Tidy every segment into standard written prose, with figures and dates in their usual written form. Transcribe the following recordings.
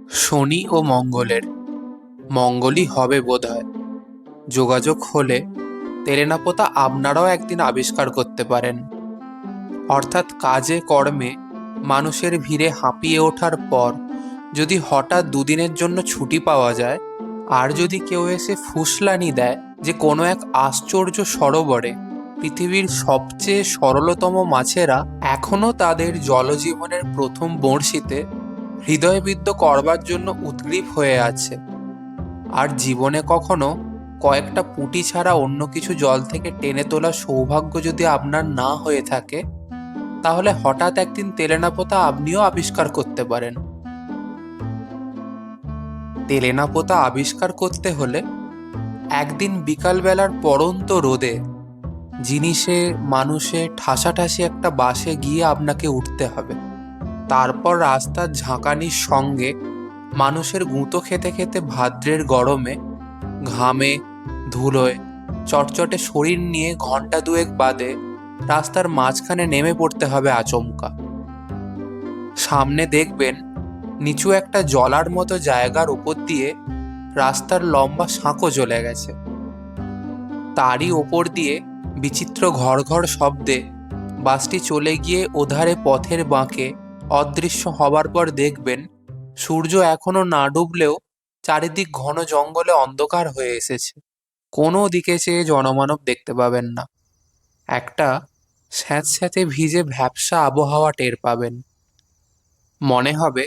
শনি ও মঙ্গলের মঙ্গলই হবে বোধহয়। যোগাযোগ হলে তেলেনাপোতা আপনারাও একদিন আবিষ্কার করতে পারেন। অর্থাৎ কাজে কর্মে মানুষের ভিড়ে হাঁপিয়ে ওঠার পর যদি হঠাৎ দুদিনের জন্য ছুটি পাওয়া যায়, আর যদি কেউ এসে ফুসলানি দেয় যে কোনো এক আশ্চর্য সরোবরে পৃথিবীর সবচেয়ে সরলতম মাছেরা এখনও তাদের জলজীবনের প্রথম বড়শিতে হৃদয়বিদ্ধ করবার জন্য উদগ্রীব হয়ে আছে, আর জীবনে কখনো কয়েকটা পুঁটি ছাড়া অন্য কিছু জল থেকে টেনে তোলার সৌভাগ্য যদি আপনার না হয়ে থাকে, তাহলে হঠাৎ একদিন তেলেনাপোতা আপনিও আবিষ্কার করতে পারেন। তেলেনাপোতা আবিষ্কার করতে হলে একদিন বিকালবেলার পড়ন্ত রোদে জিনিসে মানুষে ঠাসাঠাসি একটা বাসে গিয়ে আপনাকে উঠতে হবে। তারপর রাস্তার ঝাঁকানির সঙ্গে মানুষের গুঁতো খেতে খেতে ভাদ্রের গরমে ঘামে ধুলোয় চটচটে শরীর নিয়ে ঘন্টা দুয়েক বাদে রাস্তার মাঝখানে নেমে পড়তে হবে আচমকা। সামনে দেখবেন নিচু একটা জলার মতো জায়গার উপর দিয়ে রাস্তার লম্বা সাঁকো চলে গেছে। তারই ওপর দিয়ে বিচিত্র ঘর ঘর শব্দে বাসটি চলে গিয়ে ওধারে পথের বাঁকে অদৃশ্য হবার পর দেখবেন সূর্য এখনো না ডুবলেও চারিদিক ঘন জঙ্গলে অন্ধকার হয়ে এসেছে। কোনো দিকে চেয়ে জনমানব দেখতে পাবেন না। একটা স্যাঁতস্যাঁতে ভিজে ভ্যাপসা আবহাওয়া টের পাবেন। মনে হবে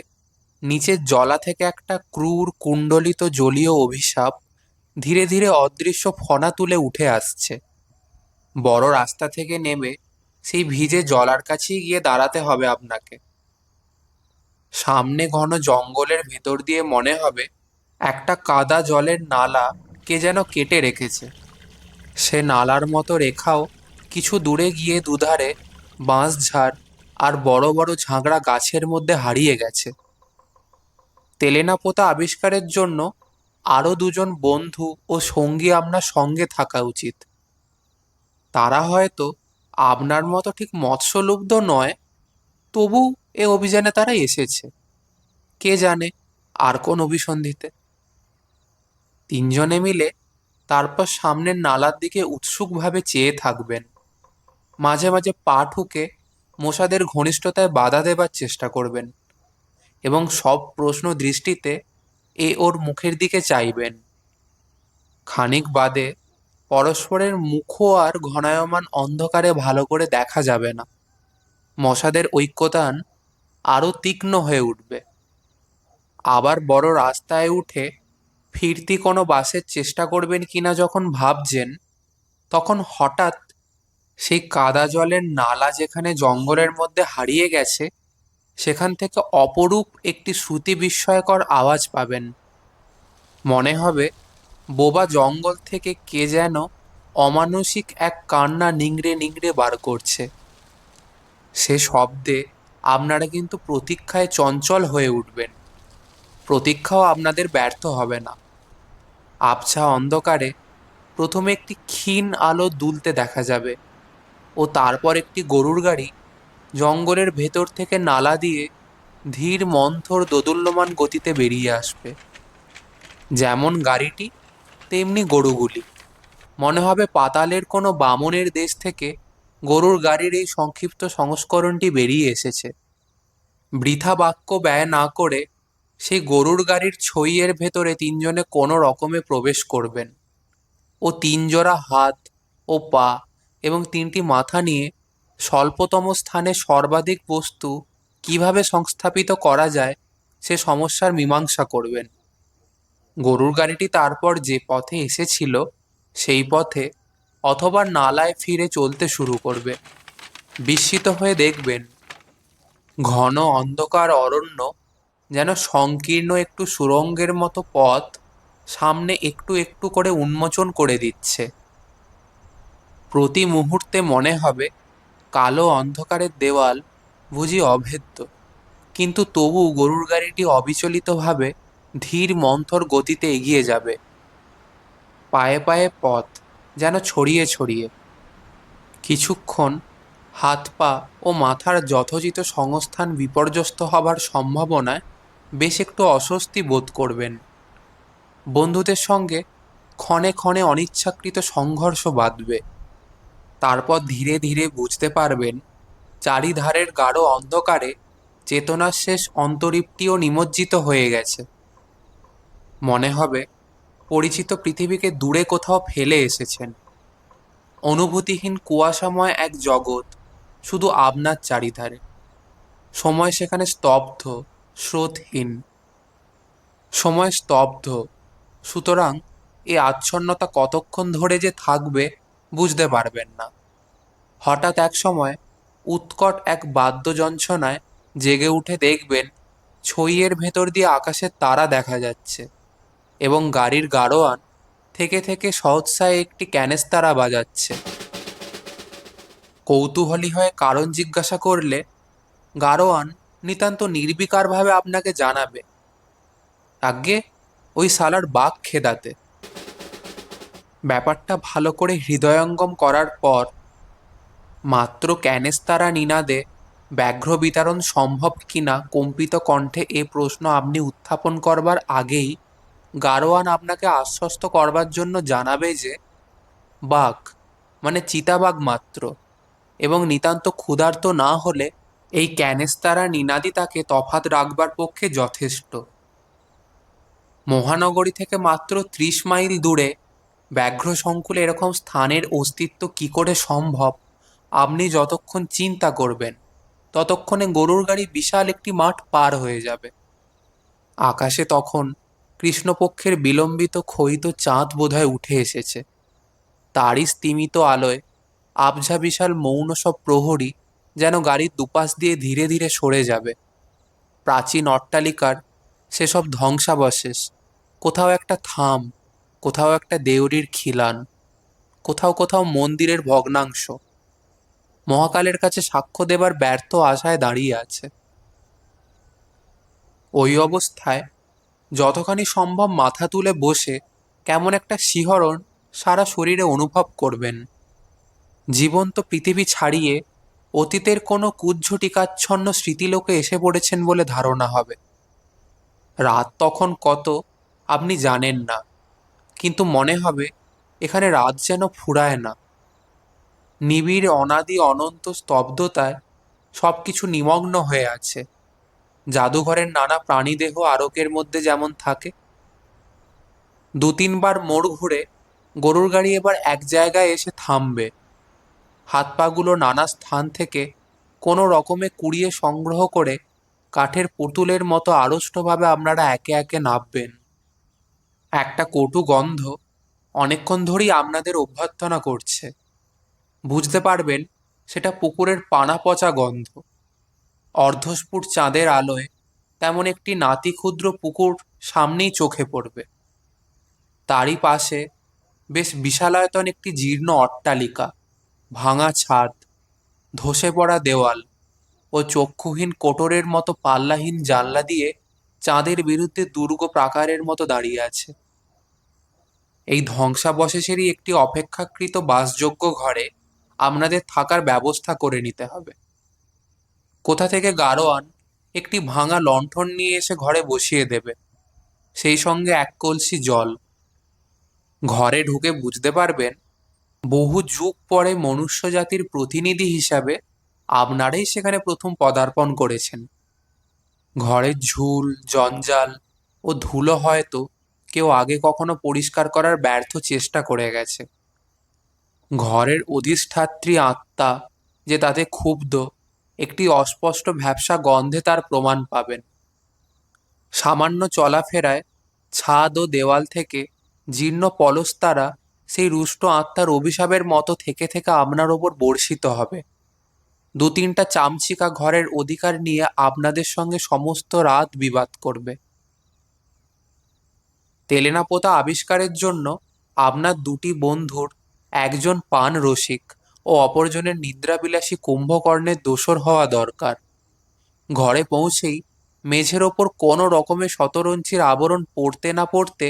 নিচের জলা থেকে একটা ক্রূর কুণ্ডলিত জলীয় অভিশাপ ধীরে ধীরে অদৃশ্য ফণা তুলে উঠে আসছে। বড় রাস্তা থেকে নেমে সেই ভিজে জলার কাছেই গিয়ে দাঁড়াতে হবে আপনাকে। সামনে ঘন জঙ্গলের ভেতর দিয়ে মনে হবে একটা কাদা জলের নালা কে যেন কেটে রেখেছে। সে নালার মতো রেখাও কিছু দূরে গিয়ে দুধারে বাঁশঝাড় আর বড় বড় ঝাঁকড়া গাছের মধ্যে হারিয়ে গেছে। তেলেনাপোতা আবিষ্কারের জন্য আরও দুজন বন্ধু ও সঙ্গী আপনার সঙ্গে থাকা উচিত। তারা হয়তো আপনার মতো ঠিক মৎস্যলুব্ধ নয়, তবু এ অভিযানে তারা এসেছে, কে জানে আর কোন অভিসন্ধিতে। তিনজনে মিলে তারপর সামনের নালার দিকে উৎসুকভাবে চেয়ে থাকবেন। মাঝে মাঝে পা ঠুকে মশাদের ঘনিষ্ঠতায় বাধা দেবার চেষ্টা করবেন এবং সব প্রশ্ন দৃষ্টিতে ওর মুখের দিকে চাইবেন। খানিক বাদে পরস্পরের মুখও আর ঘনায়মান অন্ধকারে ভালো করে দেখা যাবে না। মশাদের ঐক্যতান আরও তীক্ষ্ণ হয়ে উঠবে। আবার বড় রাস্তায় উঠে ফিরতি কোনো বাসের চেষ্টা করবেন কিনা যখন ভাবছেন, তখন হঠাৎ সেই কাদা জলের নালা যেখানে জঙ্গলের মধ্যে হারিয়ে গেছে, সেখান থেকে অপরূপ একটি শ্রুতি বিস্ময়কর আওয়াজ পাবেন। মনে হবে বোবা জঙ্গল থেকে কে যেন অমানসিক এক কান্না নিংড়ে নিংড়ে বার করছে। সে শব্দে আপনারা কিন্তু প্রতীক্ষায় চঞ্চল হয়ে উঠবেন। প্রতীক্ষাও আপনাদের ব্যর্থ হবে না। আবছা অন্ধকারে প্রথমে একটি ক্ষীণ আলো দুলতে দেখা যাবে, ও তারপর একটি গরুর গাড়ি জঙ্গলের ভেতর থেকে নালা দিয়ে ধীর মন্থর দোদুল্যমান গতিতে বেরিয়ে আসবে। যেমন গাড়িটি তেমনি গরুগুলি। মনে হবে পাতালের কোনো বামনের দেশ থেকে গরুর গাড়ির এই সংক্ষিপ্ত সংস্করণটি বেরিয়ে এসেছে। বৃথা বাক্য ব্যয় না করে সেই গরুর গাড়ির ছইয়ের ভেতরে তিনজনে কোনো রকমে প্রবেশ করবেন ও তিন জোড়া হাত ও পা এবং তিনটি মাথা নিয়ে স্বল্পতম স্থানে সর্বাধিক বস্তু কিভাবে সংস্থাপিত করা যায় সে সমস্যার মীমাংসা করবেন। গরুর গাড়িটি তারপর যে পথে এসেছিল সেই পথে অথবা নালায় ফিরে চলতে শুরু করবে। বিস্মিত হয়ে দেখবেন ঘন অন্ধকার অরণ্য যেন সংকীর্ণ একটু সুড়ঙ্গের মতো পথ সামনে একটু একটু করে উন্মোচন করে দিচ্ছে। প্রতি মুহূর্তে মনে হবে কালো অন্ধকারের দেওয়াল বুঝি অভেদ্য, কিন্তু তবু গরুর গাড়িটি অবিচলিতভাবে ধীর মন্থর গতিতে এগিয়ে যাবে। পায়ে পায়ে পথ যেন ছড়িয়ে ছড়িয়ে। কিছুক্ষণ হাত পা ও মাথার যথোচিত সংস্থান বিপর্যস্ত হবার সম্ভাবনায় বেশ একটু অস্বস্তি বোধ করবেন। বন্ধুদের সঙ্গে ক্ষণে ক্ষণে অনিচ্ছাকৃত সংঘর্ষ বাধবে। তারপর ধীরে ধীরে বুঝতে পারবেন চারিধারের গাঢ় অন্ধকারে চেতনার শেষ অন্তরীপটিও নিমজ্জিত হয়ে গেছে। মনে হবে পরিচিত পৃথিবীকে দূরে কোথাও ফেলে এসেছেন। অনুভূতিহীন কুয়াশাময় এক জগৎ শুধু আপনার চারিধারে। সময় সেখানে স্তব্ধ, স্রোতহীন। সময় স্তব্ধ, সুতরাং এই আচ্ছন্নতা কতক্ষণ ধরে যে থাকবে বুঝতে পারবেন না। হঠাৎ এক সময় উৎকট এক বাদ্যযন্ত্রণায় জেগে উঠে দেখবেন ছইয়ের ভেতর দিয়ে আকাশের তারা দেখা যাচ্ছে এবং গাড়ির গাড়োয়ান থেকে থেকে সহসায় একটি ক্যানেস্তারা বাজাচ্ছে। কৌতূহলী হয়ে কারণ জিজ্ঞাসা করলে গাড়োয়ান নিতান্ত নির্বিকারভাবে আপনাকে জানাবে, আজ্ঞে ওই শালার বাঘ খেদাতে। ব্যাপারটা ভালো করে হৃদয়ঙ্গম করার পর মাত্র ক্যানেস্তারা নিনাদে ব্যাঘ্র বিতরণ সম্ভব কিনা কম্পিত কণ্ঠে এ প্রশ্ন আপনি উত্থাপন করবার আগেই গাড়োয়ান আপনাকে আশ্বস্ত করবার জন্য জানাবে যে বাঘ মানে চিতাবাঘ মাত্র, এবং নিতান্ত ক্ষুধার্ত না হলে এই ক্যানেস্তারা নিনাদই তাকে তফাৎ রাখবার পক্ষে যথেষ্ট। মহানগরী থেকে মাত্র 30 মাইল দূরে ব্যাঘ্র সংকুলে এরকম স্থানের অস্তিত্ব কি করে সম্ভব আপনি যতক্ষণ চিন্তা করবেন ততক্ষণে গরুর গাড়ি বিশাল একটি মাঠ পার হয়ে যাবে। আকাশে তখন কৃষ্ণপক্ষের বিলম্বিত ক্ষয়িত চাঁদ বোধহয় উঠে এসেছে। তারই স্তিমিত আলোয় আবঝা বিশাল মৌন সব প্রহরী যেন গাড়ির দুপাশ দিয়ে ধীরে ধীরে সরে যাবে। প্রাচীন অট্টালিকার সেসব ধ্বংসাবশেষ, কোথাও একটা থাম, কোথাও একটা দেউরির খিলান, কোথাও কোথাও মন্দিরের ভগ্নাংশ মহাকালের কাছে সাক্ষ্য দেবার ব্যর্থ আশায় দাঁড়িয়ে আছে। ওই অবস্থায় যতখানি সম্ভব মাথা তুলে বসে কেমন একটা শিহরণ সারা শরীরে অনুভব করবেন। জীবন্ত পৃথিবী ছাড়িয়ে অতীতের কোনো কুজ্ঝটিকাচ্ছন্ন স্মৃতিলোকে এসে পড়েছেন বলে ধারণা হবে। রাত তখন কত আপনি জানেন না, কিন্তু মনে হবে এখানে রাত যেন ফুরায় না। নিবিড় অনাদি অনন্ত স্তব্ধতায় সবকিছু নিমগ্ন হয়ে আছে, জাদুঘরের নানা প্রাণীদেহ আরকের মধ্যে যেমন থাকে। 2-3 বার মোড় ঘুরে গরুর গাড়ি এবার এক জায়গায় এসে থামবে। হাত পাগুলো নানা স্থান থেকে কোনো রকমে কুড়িয়ে সংগ্রহ করে কাঠের পুতুলের মতো আড়ষ্টভাবে আপনারা একে একে নামবেন। একটা কটু গন্ধ অনেকক্ষণ ধরেই আপনাদের অভ্যর্থনা করছে। বুঝতে পারবেন সেটা পুকুরের পানা পচা গন্ধ। অর্ধস্ফুট চাঁদের আলোয় তেমন একটি নাতি ক্ষুদ্র পুকুর সামনেই চোখে পড়বে। তারই পাশে বেশ বিশালায়তন একটি জীর্ণ অট্টালিকা, ভাঙা ছাদ, ধসে পড়া দেওয়াল ও চক্ষুহীন কোটরের মতো পাল্লাহীন জানলা দিয়ে চাঁদের বিরুদ্ধে দুর্গ প্রাকারের মতো দাঁড়িয়ে আছে। এই ধ্বংসাবশেষেরই একটি অপেক্ষাকৃত বাসযোগ্য ঘরে আপনাদের থাকার ব্যবস্থা করে নিতে হবে। কোথা থেকে গাড়োয়ান একটি ভাঙা লণ্ঠন নিয়ে এসে ঘরে বসিয়ে দেবে, সেই সঙ্গে এক কলসি জল। ঘরে ঢুকে বুঝতে পারবেন বহু যুগ পরে মনুষ্য জাতির প্রতিনিধি হিসাবে আপনারাই সেখানে প্রথম পদার্পণ করেছেন। ঘরের ঝুল, জঞ্জাল ও ধুলো হয়তো কেউ আগে কখনো পরিষ্কার করার ব্যর্থ চেষ্টা করে গেছে। ঘরের অধিষ্ঠাত্রী আত্মা যে তাতে ক্ষুব্ধ, একটি অস্পষ্ট ভ্যাপসা গন্ধে তার প্রমাণ পাবেন। সামান্য চলাফেরায় ছাদ ও দেওয়াল থেকে জীর্ণ পলস্তারা সেই রুষ্ট আত্মার অভিশাপের মতো থেকে থেকে আপনার ওপর বর্ষিত হবে। 2-3টা চামচিকা ঘরের অধিকার নিয়ে আপনাদের সঙ্গে সমস্ত রাত বিবাদ করবে। তেলেনাপোতা আবিষ্কারের জন্য আপনার 2টি বন্ধুর একজন পান রসিক ও অপরজনের নিদ্রাবিলাসী কুম্ভকর্ণের দোসর হওয়া দরকার। ঘরে পৌঁছেই মেঝের ওপর কোনো রকমের শতরঞ্চির আবরণ পড়তে না পড়তে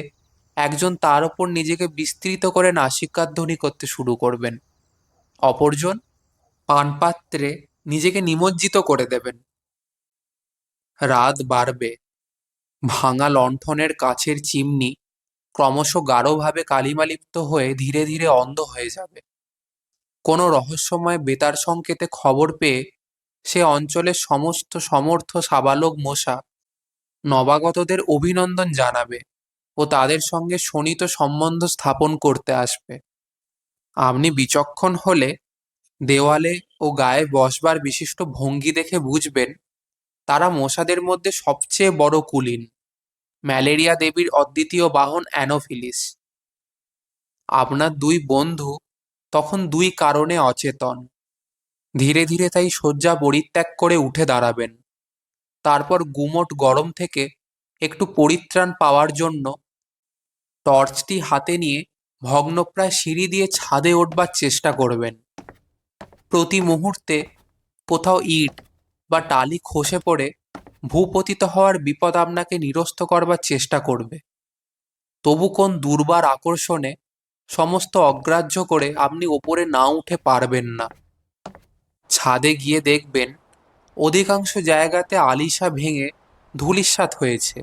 একজন তার ওপর নিজেকে বিস্তৃত করে নাসিকাধ্বনি করতে শুরু করবেন। অপরজন পানপাত্রে নিজেকে নিমজ্জিত করে দেবেন। রাত বাড়বে। ভাঙা লণ্ঠনের কাছের চিমনি ক্রমশ গাঢ়ভাবে কালিমালিপ্ত হয়ে ধীরে ধীরে অন্ধ হয়ে যাবে। কোনো রহস্যময় বেতার সংকেতে খবর পেয়ে সে অঞ্চলের সমস্ত সমর্থ সাবালক মশা নবাগতদের অভিনন্দন জানাবে ও তাদের সঙ্গে শোণিত সম্বন্ধ স্থাপন করতে আসবে। আপনি বিচক্ষণ হলে দেওয়ালে ও গায়ে বসবার বিশিষ্ট ভঙ্গি দেখে বুঝবেন তারা মশাদের মধ্যে সবচেয়ে বড় কুলীন, ম্যালেরিয়া দেবীর অদ্বিতীয় বাহন অ্যানোফিলিস। আপনার দুই বন্ধু তখন দুই কারণে অচেতন। ধীরে ধীরে তাই শয্যা পরিত্যাগ করে উঠে দাঁড়াবেন। তারপর গুমোট গরম থেকে একটু পরিত্রাণ পাওয়ার জন্য টর্চটি হাতে নিয়ে ভগ্নপ্রায় সিঁড়ি দিয়ে ছাদে উঠবার চেষ্টা করবেন। প্রতি মুহূর্তে কোথাও ইট বা টালি খসে পড়ে ভূপতিত হওয়ার বিপদ আপনাকে নিরস্ত করবার চেষ্টা করবে। তবু কোন দুর্বার আকর্ষণে সমস্ত অগ্রাহ্য করে আপনি ওপরে না উঠে পারবেন না। ছাদে গিয়ে দেখবেন অধিকাংশ জায়গাতে আলিশা ভেঙে ধূলিসাৎ হয়েছে।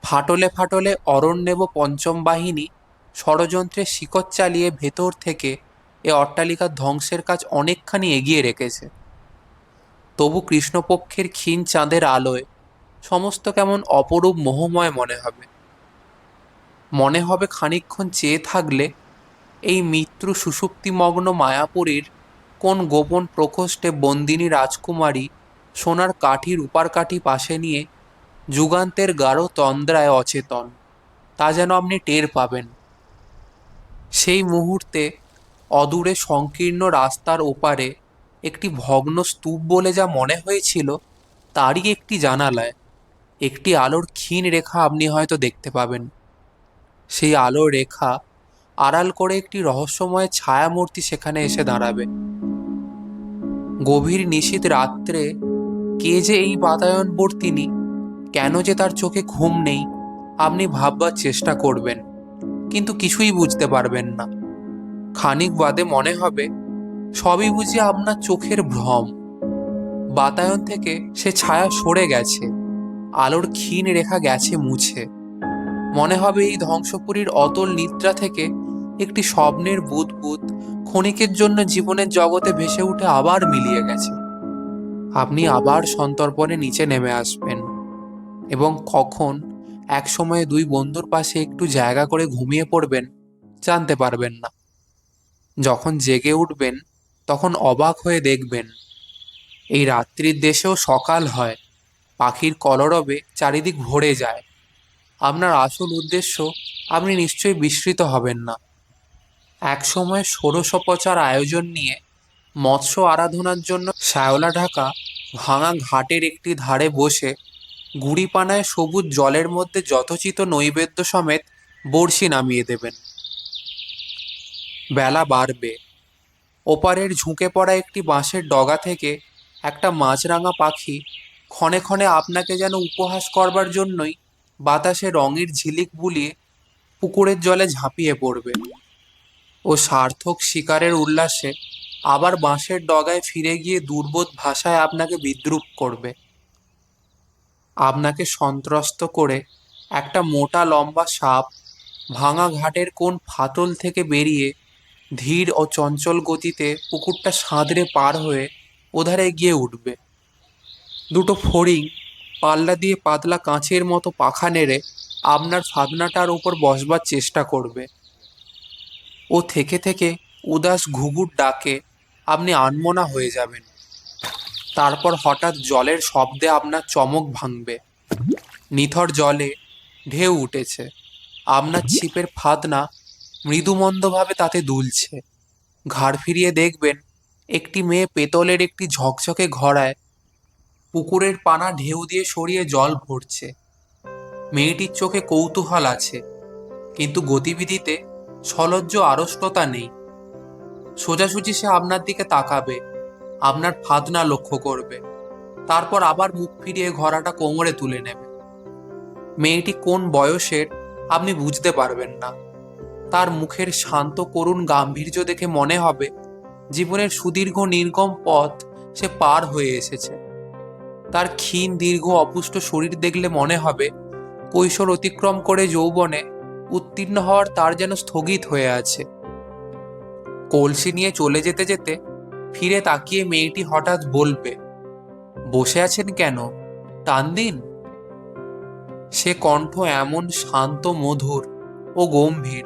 ফাটলে ফাটলে অরণ্যেব পঞ্চম বাহিনী ষড়যন্ত্রে শিকড় চালিয়ে ভেতর থেকে এ অট্টালিকার ধ্বংসের কাজ অনেকখানি এগিয়ে রেখেছে। তবু কৃষ্ণপক্ষের ক্ষীণ চাঁদের আলোয় সমস্ত কেমন অপরূপ মোহময় মনে হবে। মনে হবে খানিকক্ষণ চেয়ে থাকলে এই মৃত্যু সুষুপ্তিমগ্ন মায়াপুরীর কোন গোপন প্রকোষ্ঠে বন্দিনী রাজকুমারী সোনার কাঠি রূপার কাঠি পাশে নিয়ে যুগান্তের গাঢ় তন্দ্রায় অচেতন, তা যেন আপনি টের পাবেন। সেই মুহূর্তে অদূরে সংকীর্ণ রাস্তার ওপারে একটি ভগ্ন স্তূপ বলে যা মনে হয়েছিল তারই একটি জানালায় একটি আলোর ক্ষীণ রেখা আপনি হয়তো দেখতে পাবেন। সেই আলোর রেখা আড়াল করে একটি রহস্যময় ছায়ামূর্তি সেখানে এসে দাঁড়াবে। গভীর নিশীথ রাত্রে কে যে এই বাতায়নবর্তিনী, কেন যে তার চোখে ঘুম নেই, আপনি ভাববার চেষ্টা করবেন, কিন্তু কিছুই বুঝতে পারবেন না। খানিক বাদে মনে হবে সবই বুঝি আপনার চোখের ভ্রম। বাতায়ন থেকে সে ছায়া সরে গেছে, আলোর ক্ষীণ রেখা গেছে মুছে। মনে হবে এই ধ্বংসপুরীর অতল নিদ্রা থেকে একটি স্বপ্নের বুদবুদ ক্ষণিকের জন্য জীবনের জগতে ভেসে উঠে আবার মিলিয়ে গেছে। আপনি আবার সন্তর্পণে নিচে নেমে আসবেন এবং কখন এক সময়ে দুই বন্ধুর পাশে একটু জায়গা করে ঘুমিয়ে পড়বেন জানতে পারবেন না। যখন জেগে উঠবেন তখন অবাক হয়ে দেখবেন এই রাত্রির দেশেও সকাল হয়, পাখির কলরবে চারিদিক ভরে যায়। আপনার আসল উদ্দেশ্য আপনি নিশ্চয়ই বিস্মৃত হবেন না। একসময় ষোড়শোপচার আয়োজন নিয়ে মৎস্য আরাধনার জন্য শ্যাওলা ঢাকা ভাঙা ঘাটের একটি ধারে বসে গুড়িপানায় সবুজ জলের মধ্যে যথোচিত নৈবেদ্য সমেত বড়শি নামিয়ে দেবেন। বেলা বাড়বে। ওপারের ঝুঁকে পড়া একটি বাঁশের ডগা থেকে একটা মাছরাঙা পাখি ক্ষণে ক্ষণে আপনাকে যেন উপহাস করবার জন্যই বাতাসে রঙের ঝিলিক বুলিয়ে পুকুরের জলে ঝাঁপিয়ে পড়বে ও সার্থক শিকারের উল্লাসে আবার বাঁশের ডগায় ফিরে গিয়ে দুর্বোধ ভাষায় আপনাকে বিদ্রূপ করবে। আপনাকে সন্ত্রস্ত করে একটা মোটা লম্বা সাপ ভাঙা ঘাটের কোন ফাটল থেকে বেরিয়ে ধীর ও চঞ্চল গতিতে পুকুরটা সাঁতরে পার হয়ে ওধারে গিয়ে উঠবে। দুটো ফড়িং পাল্লা দিয়ে পাতলা কাঁচের মতো পাখা নেড়ে আপনার ফাতনাটার ওপর বসবার চেষ্টা করবে ও থেকে থেকে উদাস ঘুঘুর ডাকে আপনি আনমনা হয়ে যাবেন। তারপর হঠাৎ জলের শব্দে আপনার চমক ভাঙবে। নিথর জলে ঢেউ উঠেছে, আপনার ছিপের ফাতনা মৃদুমন্দভাবে তাতে দুলছে। ঘাড় ফিরিয়ে দেখবেন একটি মেয়ে পেতলের একটি ঝকঝকে ঘড়ায় পুকুরের পানা ঢেউ দিয়ে সরিয়ে জল ভরছে। মেয়েটির চোখে কৌতূহল আছে, কিন্তু গতিবিধিতে সলজ্জ আড়ষ্টতা নেই। সোজাসুজি সে আপনার দিকে তাকাবে, আপনার ফাতনা লক্ষ্য করবে, তারপর আবার মুখ ফিরিয়ে ঘোড়াটা কোমরে তুলে নেবে। মেয়েটি কোন বয়সের আপনি বুঝতে পারবেন না। তার মুখের শান্ত করুণ গাম্ভীর্য দেখে মনে হবে জীবনের সুদীর্ঘ নির্গম পথ সে পার হয়ে এসেছে। তার ক্ষীণ দীর্ঘ অপুষ্ট শরীর দেখলে মনে হবে কৈশোর অতিক্রম করে যৌবনে উত্তীর্ণ হওয়ার তার যেন স্থগিত হয়ে আছে। কলসি নিয়ে চলে যেতে যেতে ফিরে তাকিয়ে মেয়েটি হঠাৎ বলবে, বসে আছেন কেন, টান দিন। সে কণ্ঠ এমন শান্ত, মধুর ও গম্ভীর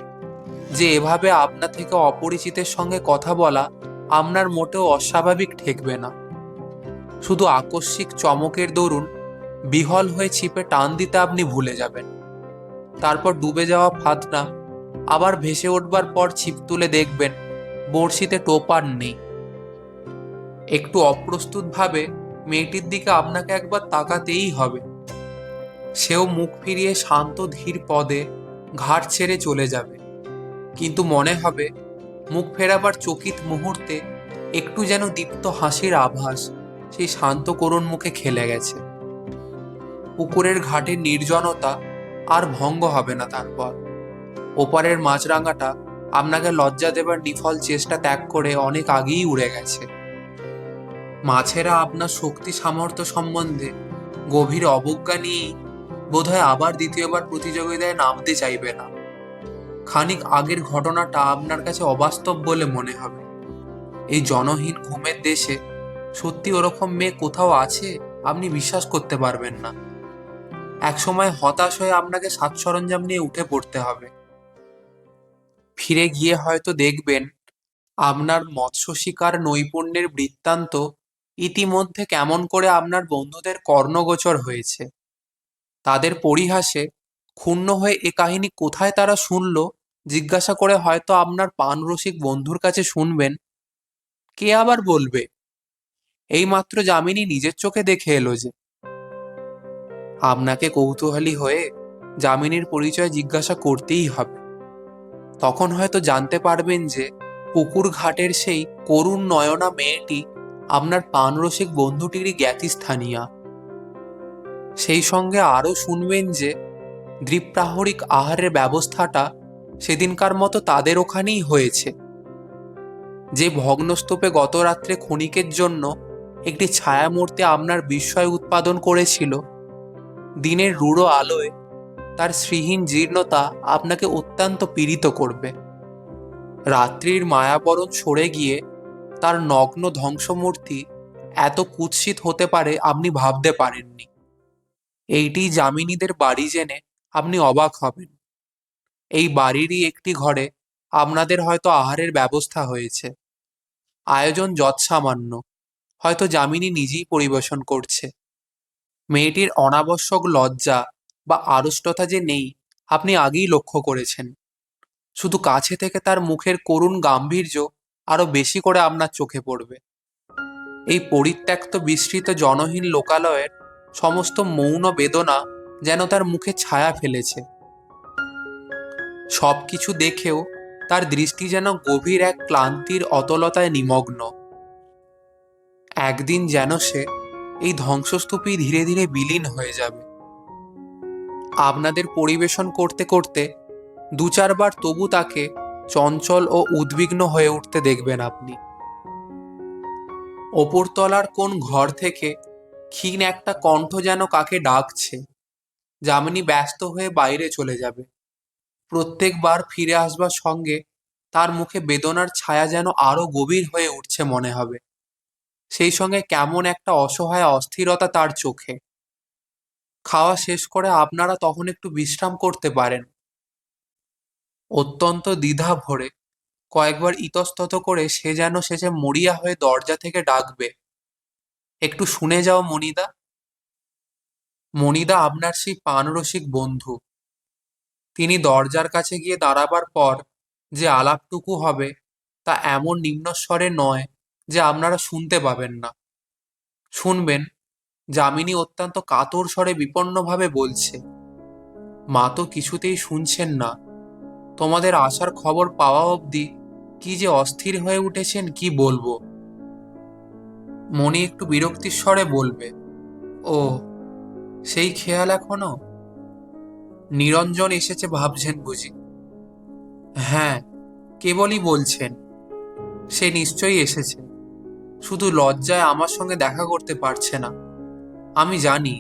যে এভাবে আপনা থেকে অপরিচিতের সঙ্গে কথা বলা আপনার মোটেও অস্বাভাবিক ঠেকবে না। শুধু আকস্মিক চমকের দরুন বিহল হয়ে ছিপে টান দিতে আপনি ভুলে যাবেন। তারপর ডুবে যাওয়া ফাতনা আবার ভেসে উঠবার পর ছিপ তুলে দেখবেন বড়শিতে টোপ আর নেই। একটু অপ্রস্তুতভাবে মেয়েটির দিকে আপনাকে একবার তাকাতেই হবে। সেও মুখ ফিরিয়ে শান্ত ধীর পদে ঘাট ছেড়ে চলে যাবে, কিন্তু মনে হবে মুখ ফেরাবার চকিত মুহূর্তে একটু যেন দীপ্ত হাসির আভাস সেই শান্ত করুণ মুখে খেলে গেছে। পুকুরের ঘাটের নির্জনতা আর ভঙ্গ হবে না তারপর। ওপারের মাছরাঙাটা আপনাকে লজ্জা দেবার নিফল চেষ্টা ত্যাগ করে অনেক আগেই উড়ে গেছে। মাছেরা আপনার শক্তি সামর্থ্য সম্বন্ধে গভীর অবজ্ঞা নিয়েই বোধহয় আবার দ্বিতীয়বার প্রতিযোগিতায় নামতে চাইবে না। খানিক আগের ঘটনাটা আপনার কাছে অবাস্তব বলে মনে হবে। এই জনহীন ঘুমের দেশে সত্যি ওরকম মেয়ে কোথাও আছে আপনি বিশ্বাস করতে পারবেন না। একসময় হতাশ হয়ে আপনাকে সাজ সরঞ্জাম নিয়ে উঠে পড়তে হবে। ফিরে গিয়ে হয়তো দেখবেন আপনার মৎস্য শিকার নৈপুণ্যের বৃত্তান্ত ইতিমধ্যে কেমন করে আপনার বন্ধুদের কর্ণগোচর হয়েছে। তাদের পরিহাসে ক্ষুণ্ণ হয়ে এ কাহিনী কোথায় তারা শুনল জিজ্ঞাসা করে হয়তো আপনার পানরসিক বন্ধুর কাছে শুনবেন। কে আবার বলবে, এইমাত্র যামিনী নিজের চোখে দেখে এলো যে। আপনাকে কৌতূহলী হয়ে যামিনীর পরিচয় জিজ্ঞাসা করতেই হবে। তখন হয়তো জানতে পারবেন যে পুকুর ঘাটের সেই করুণ নয়না মেয়েটি আপনার পানরসিক বন্ধুটিরই জ্ঞাতিস্থানীয়া। সেই সঙ্গে আরও শুনবেন যে দ্বীপ্রাহরিক আহারের ব্যবস্থাটা সেদিনকার মতো তাদের ওখানেই হয়েছে। যে ভগ্নস্তূপে গত রাত্রে ক্ষণিকের জন্য একটি ছায়ামূর্তি আপনার বিস্ময় উৎপাদন করেছিল, দিনের রূঢ় আলোয় তার শ্রীহীন জীর্ণতা আপনাকে অত্যন্ত পীড়িত করবে। রাত্রির মায়াবরণ সরে গিয়ে তার নগ্ন ধ্বংসমূর্তি এত কুৎসিত হতে পারে আপনি ভাবতে পারেননি। এইটি যামিনীদের বাড়ি জেনে আপনি অবাক হবেন। এই বাড়িরই একটি ঘরে আপনাদের হয়তো আহারের ব্যবস্থা হয়েছে। আয়োজন যৎসামান্য, হয়তো যামিনী নিজেই পরিবেশন করছে। মেয়েটির অনাবশ্যক লজ্জা বা আড়ষ্টতা যে নেই আপনি আগেই লক্ষ্য করেছেন। শুধু কাছে থেকে তার মুখের করুণ গাম্ভীর্য আরো বেশি করে আপনার চোখে পড়বে। এই পরিত্যক্ত বিস্তৃত জনহীন লোকালয়ের সমস্ত মৌন বেদনা যেন তার মুখে ছায়া ফেলেছে। সবকিছু দেখেও তার দৃষ্টি যেন গভীর এক ক্লান্তির অতলতায় নিমগ্ন। একদিন যেন সে এই ধ্বংসস্তূপই ধীরে ধীরে বিলীন হয়ে যাবে। আপনাদের পরিবেশন করতে করতে দু চারবার তবু তাকে চঞ্চল ও উদ্বিগ্ন হয়ে উঠতে দেখবেন আপনি। ওপরতলার কোন ঘর থেকে ক্ষীণ একটা কণ্ঠ যেন কাকে ডাকছে। যামিনী ব্যস্ত হয়ে বাইরে চলে যাবে। প্রত্যেকবার ফিরে আসবার সঙ্গে তার মুখে বেদনার ছায়া যেন আরো গভীর হয়ে উঠছে মনে হবে। সেই সঙ্গে কেমন একটা অসহায় অস্থিরতা তার চোখে। খাওয়া শেষ করে আপনারা তখন একটু বিশ্রাম করতে পারেন। অত্যন্ত দ্বিধা ভরে কয়েকবার ইতস্তত করে সে যেন শেষে মরিয়া হয়ে দরজা থেকে ডাকবে, একটু শুনে যাও মণিদা। মণিদা আপনার সেই পানরসিক বন্ধু। তিনি দরজার কাছে গিয়ে দাঁড়াবার পর যে আলাপটুকু হবে তা এমন নিম্নস্বরে নয় যে আপনারা শুনতে পাবেন না। শুনবেন যামিনী অত্যন্ত কাতর স্বরে বিপন্নভাবে বলছে, মা তো কিছুতেই শুনছেন না। তোমাদের আসার খবর পাওয়া অবধি কি যে অস্থির হয়ে উঠেছেন কি বলবো। মণি একটু বিরক্তির স্বরে বলবে, ও সেই খেয়াল এখনো? নিরঞ্জন এসেছে ভাবছেন বুঝি? হ্যাঁ, কেবলই বলছেন। সে নিশ্চয়ই এসেছে, শুধু লজ্জায় আমার সঙ্গে দেখা করতে পারছে না। আমি জানি,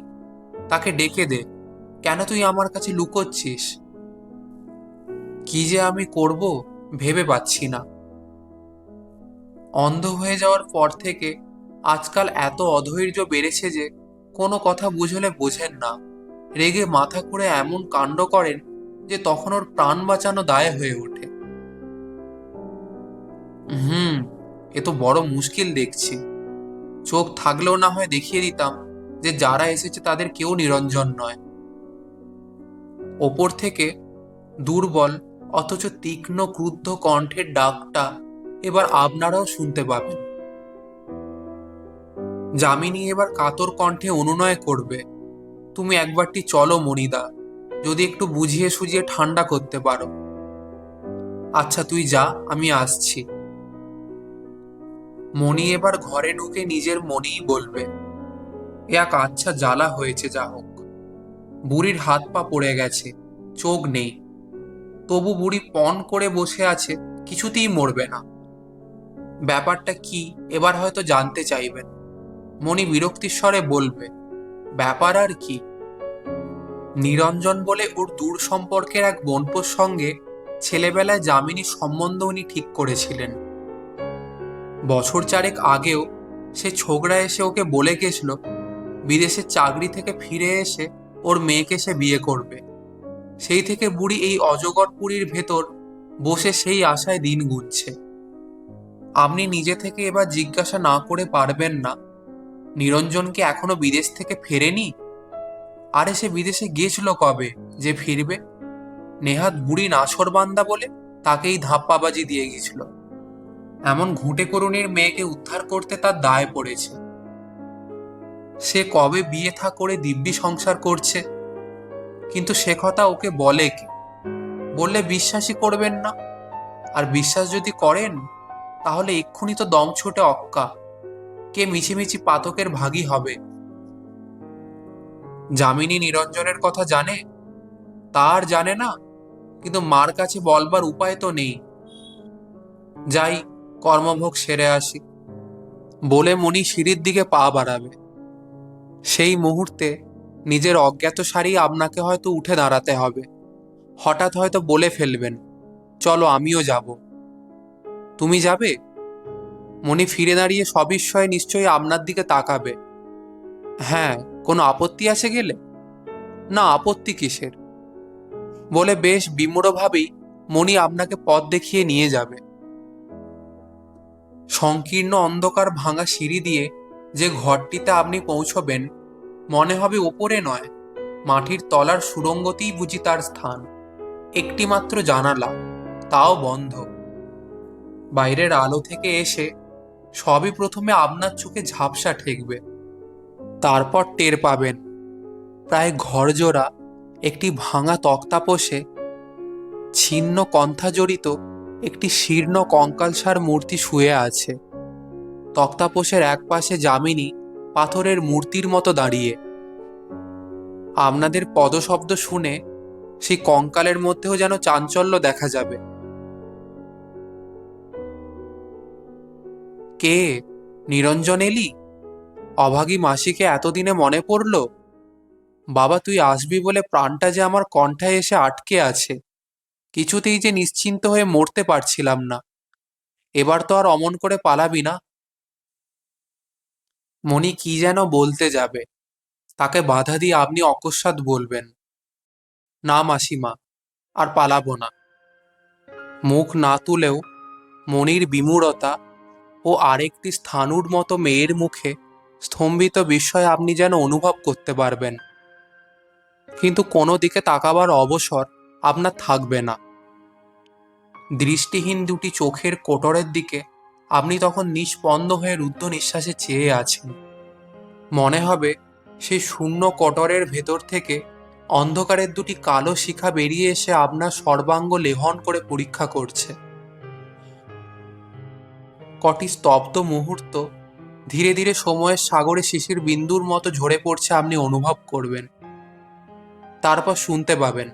তাকে ডেকে দে। কেন তুই আমার কাছে লুকোচ্ছিস? কি যে আমি করব ভেবে পাচ্ছি না। অন্ধ হয়ে যাওয়ার পর থেকে আজকাল এত অধৈর্য বেড়েছে যে কোনো কথা বুঝলে বোঝেন না, রেগে মাথা করে এমন কাণ্ড করেন যে তখন ওর প্রাণ বাঁচানো দায় হয়ে ওঠে। হুম, এ তো বড় মুশকিল দেখছি। চোখ থাকলেও না হয় দেখিয়ে দিতাম যে যারা এসেছে তাদের কেউ নিরঞ্জন নয়। ওপর থেকে দুর্বল অথচ তীক্ষ্ণ ক্রুদ্ধ কণ্ঠের ডাকটা এবার আপনারাও শুনতে পাবেন। যামিনী এবার কাতর কণ্ঠে অনুনয় করবে, তুমি একবারটি চলো মণিদা, যদি একটু বুঝিয়ে সুঝিয়ে ঠান্ডা করতে পারো। আচ্ছা তুই যা, আমি আসছি। মণি এবার ঘরে ঢুকে নিজের মনেই বলবে, এ এক আচ্ছা জ্বালা হয়েছে, যা হোক। বুড়ির হাত পা পড়ে গেছে, চোখ নেই, তবু বুড়ি পণ করে বসে আছে, কিছুতেই মরবে না। ব্যাপারটা কি এবার হয়তো জানতে চাইবেন। মণি বিরক্তির স্বরে বলবে, ব্যাপার আর কি? নিরঞ্জন বলে ওর দূর সম্পর্কের এক বোনপোর সঙ্গে ছেলেবেলায় যামিনী সম্বন্ধ উনি ঠিক করেছিলেন। বছর চারেক আগেও সে ছোকরা এসে ওকে বলে গেছিল বিদেশের চাকরি থেকে ফিরে এসে ওর মেয়েকে সে বিয়ে করবে। সেই থেকে বুড়ি এই অজগরপুরীর ভেতর বসে সেই আশায় দিন গুনছে। আপনি নিজে থেকে এবার জিজ্ঞাসা না করে পারবেন না নিরঞ্জন কি এখনো বিদেশ থেকে ফেরেনি? আরে সে বিদেশে গিয়েছিল কবে যে ফিরবে? নেহাত বুড়ি নাছোড়বান্দা বলে তাকেই ধাপ্পাবাজি দিয়ে গেছিল। এমন ঘুঁটে করুণীর মেয়েকে উদ্ধার করতে তার দায় পড়েছে। সে কবে বিয়ে থা করে দিব্যি সংসার করছে, কিন্তু সে কথা ওকে বলে কে? বললে বিশ্বাসই করবেন না। আর বিশ্বাস যদি করেন তাহলে এক্ষুনি তো দম ছুটে অক্কা, কে মিছিমিছি পাতকের ভাগী হবে। যামিনী নিরঞ্জনের কথা জানে? তার জানে না, কিন্তু মার কাছে বলবার উপায় তো নেই। যাই, কর্মভোগ সেরে আসি বলে মণি সিঁড়ির দিকে পা বাড়াবে। সেই মুহূর্তে নিজের অজ্ঞাত সারি আপনাকে হয়তো উঠে দাঁড়াতে হবে। হঠাৎ হয়তো বলে ফেলবেন, চলো আমিও যাব। তুমি যাবে? মণি ফিরে দাঁড়িয়ে সবিস্ময়ে নিশ্চয়ই আপনার দিকে তাকাবে। হ্যাঁ, কোনো আপত্তি আছে গেলে? না, আপত্তি কিসের? বলে বেশ বিমূঢ়ভাবেই মণি আপনাকে পথ দেখিয়ে নিয়ে যাবে। সংকীর্ণ অন্ধকার ভাঙা সিঁড়ি দিয়ে যে ঘরটিতে আপনি পৌঁছবেন, মনে হবে ওপরে নয়, মাটির তলার সুড়ঙ্গতেই বুঝি তার স্থান। একটি মাত্র জানালা, তাও বন্ধ। বাইরের আলো থেকে এসে সবই প্রথমে আপনার চোখে ঝাপসা ঠেকবে, তারপর টের পাবেন প্রায় ঘরজোড়া একটি ভাঙা তক্তাপোষে ছিন্ন কন্থা জড়িত একটি শীর্ণ কঙ্কালসার মূর্তি শুয়ে আছে। তক্তাপোষের এক পাশে যামিনী পাথরের মূর্তির মতো দাঁড়িয়ে। আপনাদের পদশব্দ শুনে সেই কঙ্কালের মধ্যেও যেন চাঞ্চল্য দেখা যাবে। কে? নিরঞ্জন এলি? অভাগী মাসিকে এতদিনে মনে পড়ল? বাবা, তুই আসবি বলে প্রাণটা যে আমার কণ্ঠায় এসে আটকে আছে, কিছুতেই যে নিশ্চিন্ত হয়ে মরতে পারছিলাম না। এবার তো আর অমন করে পালাবি না? মণি কি যেন বলতে যাবে, তাকে বাধা দিয়ে আপনি অকস্মাৎ বলবেন, না মাসিমা, আর পালাবো না। মুখ না তুলেও মণির বিমূঢ়তা ও আরেকটি স্থাণুর মতো মেয়ের মুখে স্তম্ভিত বিস্ময় আপনি যেন অনুভব করতে পারবেন। কিন্তু কোনো দিকে তাকাবার অবসর আপনার থাকবে না। দৃষ্টিহীন দুটি চোখের কোটরের দিকে আপনি তখন নিস্পন্দ হয়ে রুদ্ধ নিঃশ্বাসে চেয়ে আছেন। মনে হবে সেই শূন্য কোটরের ভেতর থেকে অন্ধকারের দুটি কালো শিখা বেরিয়ে এসে আপনার সর্বাঙ্গ লেহন করে পরীক্ষা করছে। কটি স্তব্ধ মুহূর্ত ধীরে ধীরে সময়ের সাগরে শিশির বিন্দুর মতো ঝরে পড়ছে আপনি অনুভব করবেন। তারপর শুনতে পাবেন,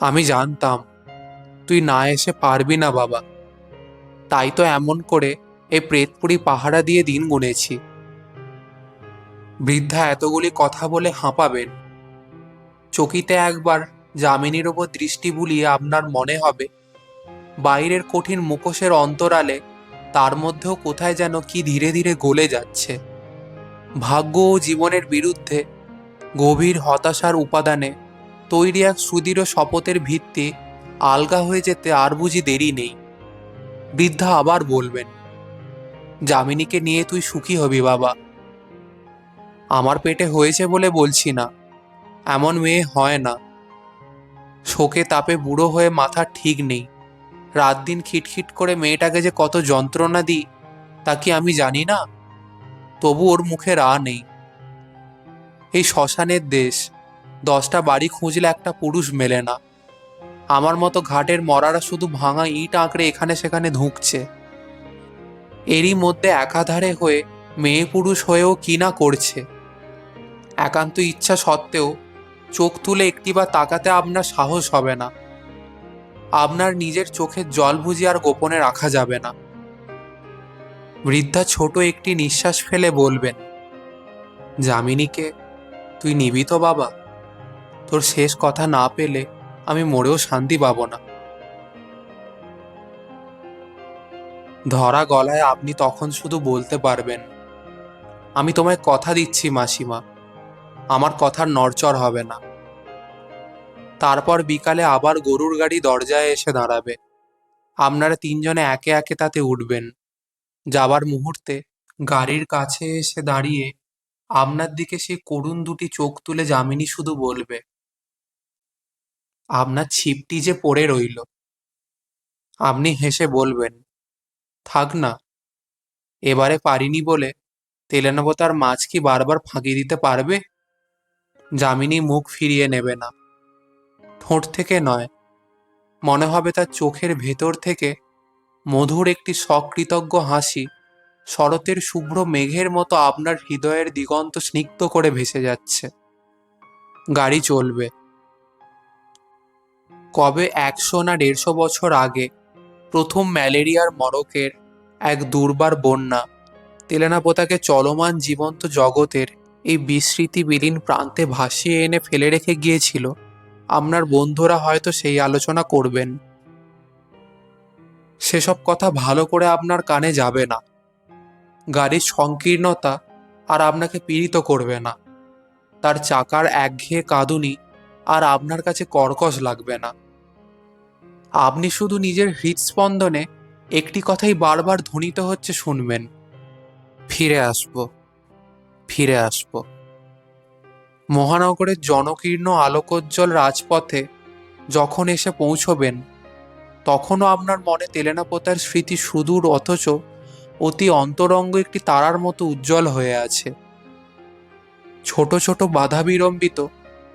আমি জানতাম তুই না এসে পারবি না বাবা, তাই তো এমন করে এই প্রেতপুরি পাহারা দিয়ে দিন গুনেছি। বৃদ্ধা এতগুলি কথা বলে হাঁপাবেন, চকিতে একবার যামিনীর ওপর দৃষ্টি বুলিয়ে আপনার মনে হবে বাইরের কঠিন মুখোশের অন্তরালে তার মধ্যেও কোথায় যেন কি ধীরে ধীরে গলে যাচ্ছে। ভাগ্য ও জীবনের বিরুদ্ধে গভীর হতাশার উপাদানে তৈরি এক সুদৃঢ় শপথের ভিত্তি আলগা হয়ে যেতে আর বুঝি দেরি নেই। বৃদ্ধা আবার বলবেন, যামিনীকে নিয়ে তুই সুখী হবি বাবা। আমার পেটে হয়েছে বলে বলছি না, এমন মেয়ে হয় না। শোকে তাপে বুড়ো হয়ে মাথা ঠিক নেই। রাত দিন খিটখিট করে মেয়েটাকে যে কত যন্ত্রণা দিই তা কি আমি জানি না? তবু ওর মুখে রা নেই। এই শ্মশানের দেশ, 10টা বাড়ি খুঁজলে একটা পুরুষ মেলে না। আমার মতো ঘাটের মরারা শুধু ভাঙা ইট আঁকড়ে এখানে সেখানে ধুঁকছে। এরই মধ্যে একাধারে হয়ে মেয়ে পুরুষ হয়েও কি না করছে। একান্ত ইচ্ছা সত্ত্বেও চোখ তুলে একটিবার তাকাতে আপনার সাহস হবে না। আপনার নিজের চোখের জল বুঝি আর গোপনে রাখা যাবে না। বৃদ্ধা ছোট একটি নিঃশ্বাস ফেলে বলবেন, যামিনীকে তুই নিবি তো বাবা? তোর শেষ কথা না পেলে আমি মরেও শান্তি পাবো না। ধরা গলায় আপনি তখন শুধু বলতে পারবেন, আমি তোমায় কথা দিচ্ছি মাসিমা, আমার কথার নড়চড় হবে না। তারপর বিকালে আবার গরুর গাড়ি দরজায় এসে দাঁড়াবে। আপনারা তিনজনে একে একে তাতে উঠবেন। যাবার মুহূর্তে গাড়ির কাছে এসে দাঁড়িয়ে আপনার দিকে সেই করুণ দুটি চোখ তুলে যামিনী শুধু বলবে, আপনার ছিপটি যে পড়ে রইল। আপনি হেসে বলবেন, থাক না, এবারে পারিনি বলে তেলেনাবতার মাছ কি বারবার ফাঁকি দিতে পারবে? যামিনী মুখ ফিরিয়ে নেবে না। ঠোঁট থেকে নয়, মনে হবে তার চোখের ভেতর থেকে মধুর একটি সকৃতজ্ঞ হাসি শরতের শুভ্র মেঘের মতো আপনার হৃদয়ের দিগন্ত স্নিগ্ধ করে ভেসে যাচ্ছে। গাড়ি চলবে। কবে 100 না 150 বছর আগে প্রথম ম্যালেরিয়ার মড়কের এক দুর্বার বন্যা তেলেনাপোতাকে চলমান জীবন্ত জগতের এই বিস্মৃতি বিলীন প্রান্তে ভাসিয়ে এনে ফেলে রেখে গিয়েছিল, আপনার বন্ধুরা হয়তো সেই আলোচনা করবেন। সেসব কথা ভালো করে আপনার কানে যাবে না। গাড়ির সংকীর্ণতা আর আপনাকে পীড়িত করবে না। তার চাকার একঘেয়ে কাঁদুনি আর আপনার কাছে কর্কশ লাগবে না। আপনি শুধু নিজের হৃদস্পন্দনে একটি কথাই বারবার ধ্বনিত হচ্ছে শুনবেন, ফিরে আসব, ফিরে আসব। মহানগরের জনকীর্ণ আলোকোজ্জ্বল রাজপথে যখন এসে পৌঁছবেন, তখনও আপনার মনে তেলেনাপোতার স্মৃতি সুদূর অথচ অতি অন্তরঙ্গ একটি তারার মতো উজ্জ্বল হয়ে আছে। ছোট ছোট বাধা বিড়ম্বিত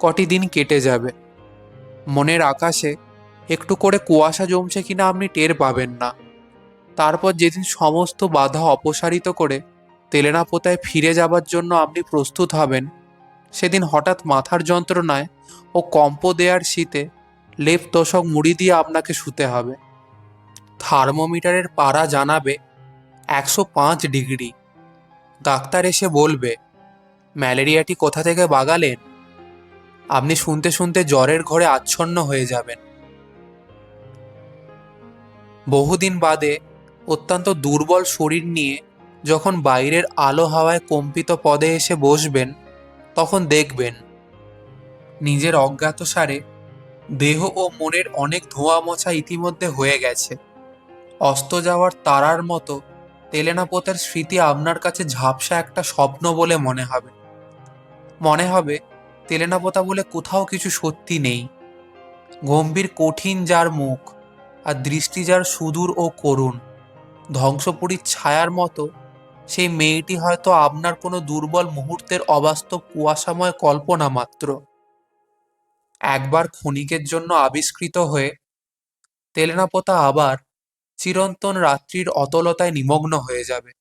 কটি দিন কেটে যাবে। মনের আকাশে একটু করে কুয়াশা জমছে কিনা আপনি টের পাবেন না। তারপর যেদিন সমস্ত বাধা অপসারিত করে তেলেনাপোতায় ফিরে যাবার জন্য আপনি প্রস্তুত হবেন, সেদিন হঠাৎ মাথার যন্ত্রণায় ও কম্প দেয়ার শীতে লেপ তোশক মুড়ি দিয়ে আপনাকে শুতে হবে। থার্মোমিটারের পারা জানাবে 105 ডিগ্রি। ডাক্তার এসে বলবে, ম্যালেরিয়াটি কোথা থেকে বাগালেন? আপনি শুনতে শুনতে জ্বরের ঘোরে আচ্ছন্ন হয়ে যাবেন। বহুদিন বাদে অত্যন্ত দুর্বল শরীর নিয়ে যখন বাইরের আলো হাওয়ায় কম্পিত পদে এসে বসবেন, তখন দেখবেন নিজের অজ্ঞাতসারে দেহ ও মনের অনেক ধোঁয়া মোছা ইতিমধ্যে হয়ে গেছে। অস্ত যাওয়ার তারার মতো তেলেনাপোতার স্মৃতি আপনার কাছে ঝাপসা একটা স্বপ্ন বলে মনে হবে। মনে হবে তেলেনাপোতা বলে কোথাও কিছু সত্যি নেই। গম্ভীর কঠিন যার মুখ আর দৃষ্টি যার সুদূর ও করুণ, ধ্বংসপুরীর ছায়ার মতো সেই মেয়েটি হয়তো আপনার কোনো দুর্বল মুহূর্তের অবাস্তব কুয়াশাময় কল্পনা মাত্র। একবার ক্ষণিকের জন্য আবিষ্কৃত হয়ে তেলেনাপোতা আবার চিরন্তন রাত্রির অতলতায় নিমগ্ন হয়ে যাবে।